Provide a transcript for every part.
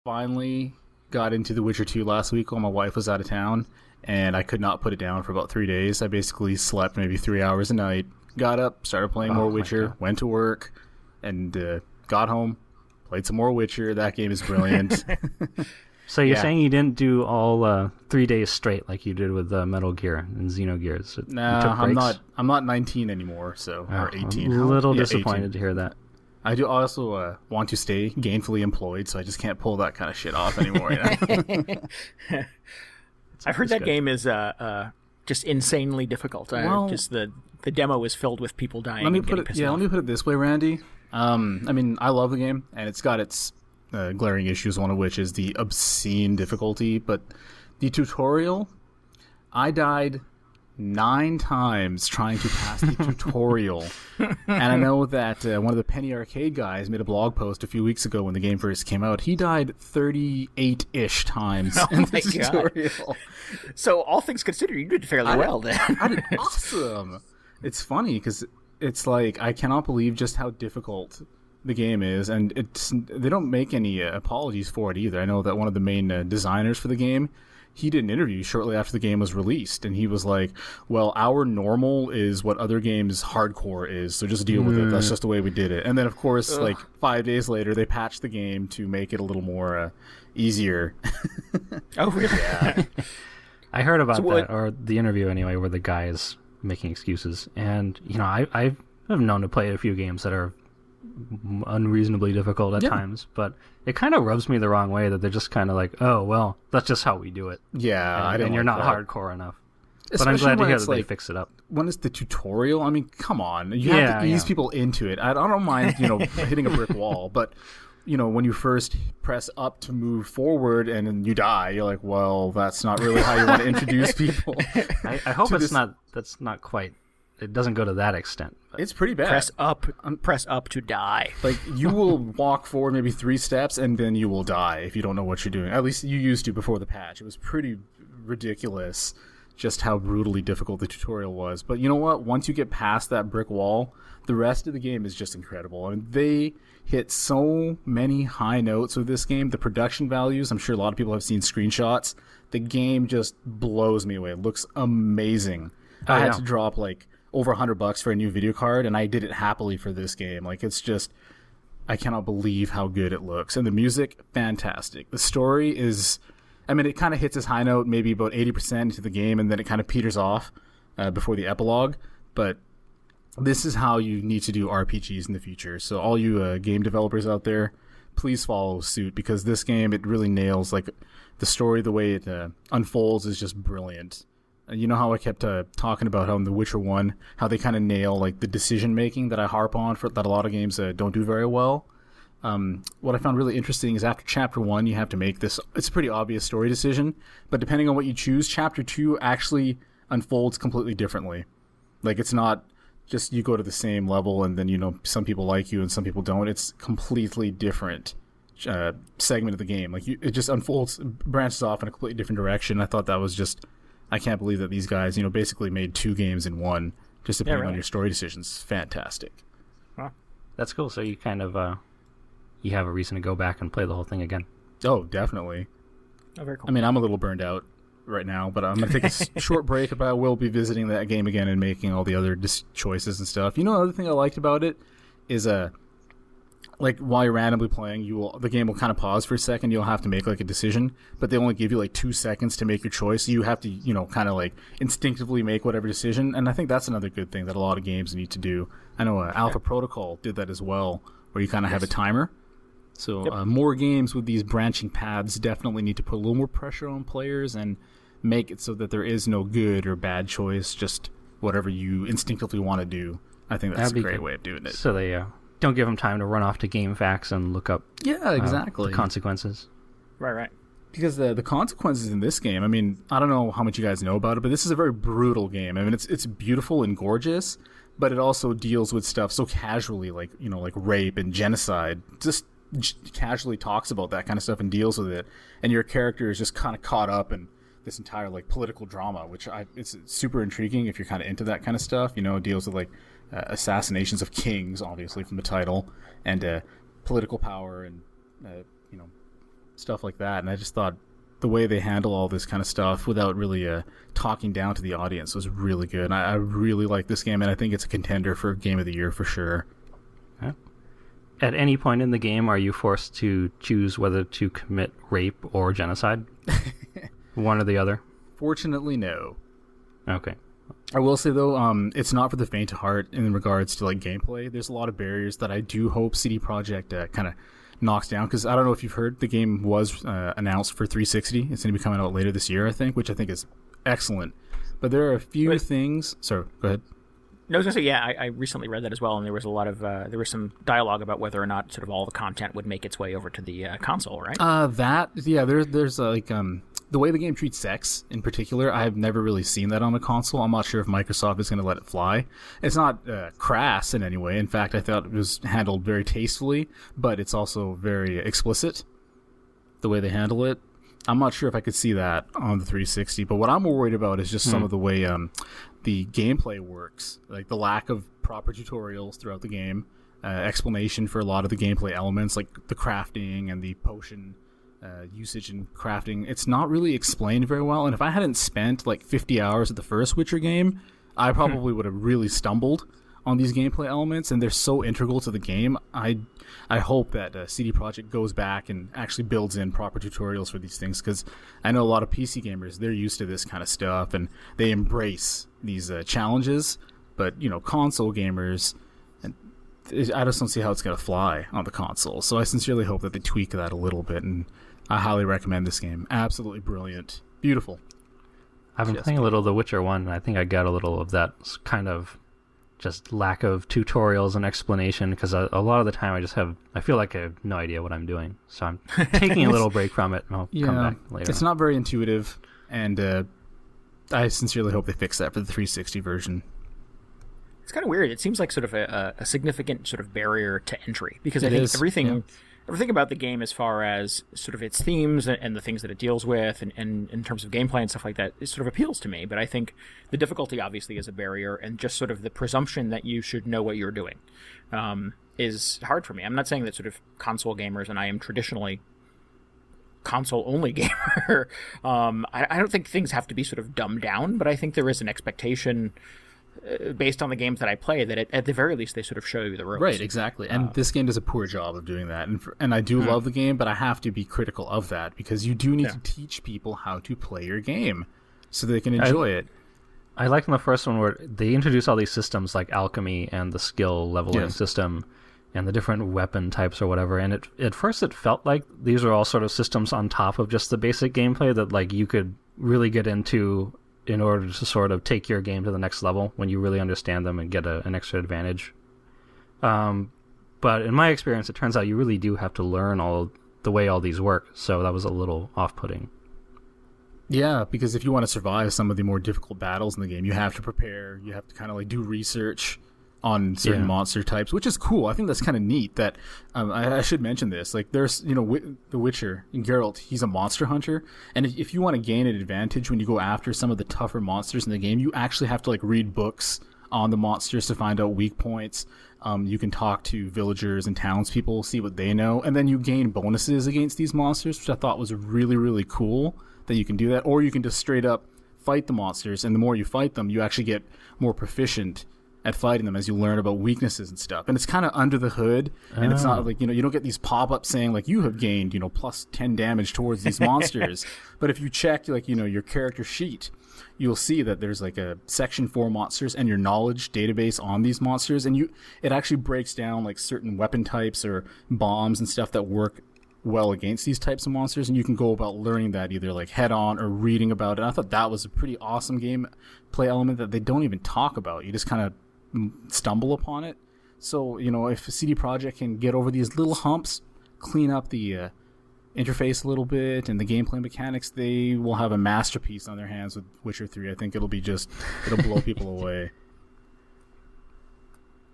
finally got into The Witcher 2 last week while my wife was out of town, and I could not put it down for about 3 days. I basically slept maybe 3 hours a night, got up, started playing more Witcher, went to work, and got home, played some more Witcher. That game is brilliant. So you're saying you didn't do all 3 days straight like you did with Metal Gear and Xenogears? Nah, I'm not 19 anymore, or 18. I'm a little disappointed 18. to hear that. I do also want to stay gainfully employed, so I just can't pull that kind of shit off anymore. I've heard that game is just insanely difficult. Just the demo is filled with people dying. Let me put it this way, Randy. I mean, I love the game, and it's got its glaring issues, one of which is the obscene difficulty. But the tutorial, I died 9 times trying to pass the tutorial. And I know that one of the Penny Arcade guys made a blog post a few weeks ago when the game first came out. He died 38-ish times in the tutorial. So all things considered, you did fairly well then. I did awesome. It's funny because it's like I cannot believe just how difficult the game is, and they don't make any apologies for it either. I know that one of the main designers for the game, he did an interview shortly after the game was released, and he was like, well, our normal is what other games hardcore is, so just deal with it. That's just the way we did it. And then, of course, like 5 days later, they patched the game to make it a little more easier. Oh, really? Yeah. I heard about that, or the interview anyway, where the guy is making excuses. And, I've known to play a few games that are unreasonably difficult at times, but it kind of rubs me the wrong way that they're just kind of like, oh, well, that's just how we do it. Yeah, and you're not hardcore enough. Especially, but I'm glad to hear that they fix it up. When it's the tutorial, I mean, come on. You have to ease people into it. I don't mind, hitting a brick wall, but when you first press up to move forward and then you die, you're like, well, that's not really how you want to introduce people. I hope that's not quite. It doesn't go to that extent. It's pretty bad. Press up to die. Like, you will walk forward maybe 3 steps, and then you will die if you don't know what you're doing. At least you used to before the patch. It was pretty ridiculous just how brutally difficult the tutorial was. But you know what? Once you get past that brick wall, the rest of the game is just incredible. I mean, they hit so many high notes with this game. The production values, I'm sure a lot of people have seen screenshots. The game just blows me away. It looks amazing. I had to drop over $100 for a new video card, and I did it happily for this game. It's just, I cannot believe how good it looks. And the music, fantastic. The story is, it kind of hits its high note maybe about 80% into the game, and then it kind of peters off before the epilogue. But this is how you need to do RPGs in the future. So all you game developers out there, please follow suit, because this game, it really nails, the story, the way it unfolds is just brilliant. You know how I kept talking about how in The Witcher 1, how they kind of nail the decision making that I harp on that a lot of games don't do very well. What I found really interesting is after Chapter 1, you have to make this. It's a pretty obvious story decision, but depending on what you choose, Chapter 2 actually unfolds completely differently. It's not just you go to the same level and then some people like you and some people don't. It's completely different segment of the game. It just unfolds, branches off in a completely different direction. I thought that was just. I can't believe that these guys, basically made 2 games in one, just depending on your story decisions. Fantastic. Huh. That's cool. So you kind of, you have a reason to go back and play the whole thing again. Oh, definitely. Oh, very cool. I'm a little burned out right now, but I'm going to take a short break, but I will be visiting that game again and making all the other choices and stuff. Another thing I liked about it is, while you're randomly playing, the game will kind of pause for a second. You'll have to make a decision, but they only give you 2 seconds to make your choice. So you have to, kind of instinctively make whatever decision. And I think that's another good thing that a lot of games need to do. I know Alpha Protocol did that as well, where you kind of have a timer. So more games with these branching paths definitely need to put a little more pressure on players and make it so that there is no good or bad choice, just whatever you instinctively want to do. I think that's a great way of doing it. So they don't give them time to run off to GameFAQs and look up the consequences. Right. Because the consequences in this game, I don't know how much you guys know about it, but this is a very brutal game. It's beautiful and gorgeous, but it also deals with stuff so casually, like rape and genocide. Just casually talks about that kind of stuff and deals with it. And your character is just kind of caught up in this entire political drama, which it's super intriguing if you're kind of into that kind of stuff. It deals with assassinations of kings, obviously from the title, and political power, and stuff like that. And I just thought the way they handle all this kind of stuff without really talking down to the audience was really good. And I really like this game, and I think it's a contender for Game of the Year for sure. Yeah. At any point in the game, are you forced to choose whether to commit rape or genocide? One or the other? Fortunately, no. Okay. I will say, though, it's not for the faint of heart in regards to like gameplay. There's a lot of barriers that I do hope CD Projekt kind of knocks down, because I don't know if you've heard, the game was announced for 360. It's going to be coming out later this year, I think, which I think is excellent. But there are a few things... Sorry, go ahead. No, I was going to say, yeah, I recently read that as well, and there was a lot of there was some dialogue about whether or not sort of all the content would make its way over to the console, right? There's the way the game treats sex in particular. I've never really seen that on a console. I'm not sure if Microsoft is going to let it fly. It's not crass in any way. In fact, I thought it was handled very tastefully, but it's also very explicit, the way they handle it. I'm not sure if I could see that on the 360, but what I'm more worried about is just some of the way the gameplay works, like the lack of proper tutorials throughout the game, explanation for a lot of the gameplay elements, like the crafting and the potion usage and crafting. It's not really explained very well, and if I hadn't spent like 50 hours at the first Witcher game, I probably would have really stumbled on these gameplay elements, and they're so integral to the game. I hope that CD Projekt goes back and actually builds in proper tutorials for these things, because I know a lot of PC gamers, they're used to this kind of stuff and they embrace these challenges, but console gamers, and I just don't see how it's going to fly on the console. So I sincerely hope that they tweak that a little bit, and I highly recommend this game. Absolutely brilliant. Beautiful. I've been playing a little of The Witcher 1, and I think I got a little of that kind of just lack of tutorials and explanation, because a lot of the time I feel like I have no idea what I'm doing. So I'm taking a little break from it, and I'll come back later. It's not very intuitive, and I sincerely hope they fix that for the 360 version. It's kind of weird. It seems like sort of a significant sort of barrier to entry, because I think everything about the game, as far as sort of its themes and the things that it deals with, and in terms of gameplay and stuff like that, it sort of appeals to me. But I think the difficulty obviously is a barrier, and just sort of the presumption that you should know what you're doing is hard for me. I'm not saying that sort of console gamers, and I am traditionally console-only gamer, I don't think things have to be sort of dumbed down, but I think there is an expectation based on the games that I play, that at the very least they sort of show you the ropes. Right, exactly. And this game does a poor job of doing that. And I do love the game, but I have to be critical of that, because you do need to teach people how to play your game so they can enjoy it. I liked in the first one where they introduced all these systems like alchemy and the skill leveling system and the different weapon types or whatever. And at first it felt like these are all sort of systems on top of just the basic gameplay that like you could really get into in order to sort of take your game to the next level when you really understand them and get an extra advantage. But in my experience, it turns out you really do have to learn all the way all these work. So that was a little off-putting. Yeah, because if you want to survive some of the more difficult battles in the game, you have to prepare. You have to kind of like do research on certain monster types, which is cool. I think that's kind of neat. That I should mention this. Like, there's The Witcher, Geralt, he's a monster hunter, and if you want to gain an advantage when you go after some of the tougher monsters in the game, you actually have to like read books on the monsters to find out weak points. You can talk to villagers and townspeople, see what they know, and then you gain bonuses against these monsters, which I thought was really, really cool that you can do that. Or you can just straight up fight the monsters, and the more you fight them, you actually get more proficient at fighting them as you learn about weaknesses and stuff. And it's kind of under the hood, and it's not like, you don't get these pop-ups saying like you have gained, plus 10 damage towards these monsters. But if you check like, your character sheet, you'll see that there's like a section for monsters and your knowledge database on these monsters, and it actually breaks down like certain weapon types or bombs and stuff that work well against these types of monsters, and you can go about learning that either like head on or reading about it. I thought that was a pretty awesome gameplay element that they don't even talk about. You just kind of stumble upon it. So if CD Projekt can get over these little humps, clean up the interface a little bit and the gameplay mechanics, they will have a masterpiece on their hands with Witcher 3. I think it'll blow people away.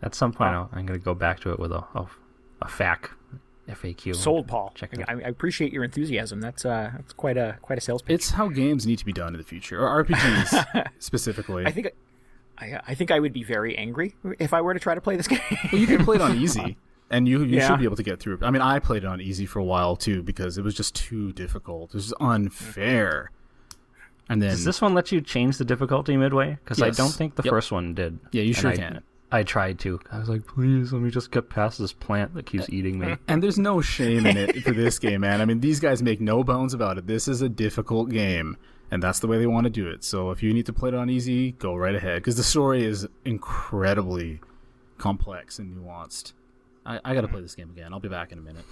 At some point I'm going to go back to it with a FAQ. Sold, Paul. Check it out. I appreciate your enthusiasm. That's quite a sales pitch. It's how games need to be done in the future, or RPGs specifically. I think I would be very angry if I were to try to play this game. Well, you can play it on easy. And you should be able to get through it. I mean, I played it on easy for a while, too, because it was just too difficult. It was unfair. And then, does this one let you change the difficulty midway? Because yes. I don't think the first one did. Yeah, you sure can. I tried to. I was like, please, let me just get past this plant that keeps eating me. And there's no shame in it for this game, man. I mean, these guys make no bones about it. This is a difficult game, and that's the way they want to do it. So if you need to play it on easy, go right ahead, because the story is incredibly complex and nuanced. I got to play this game again. I'll be back in a minute.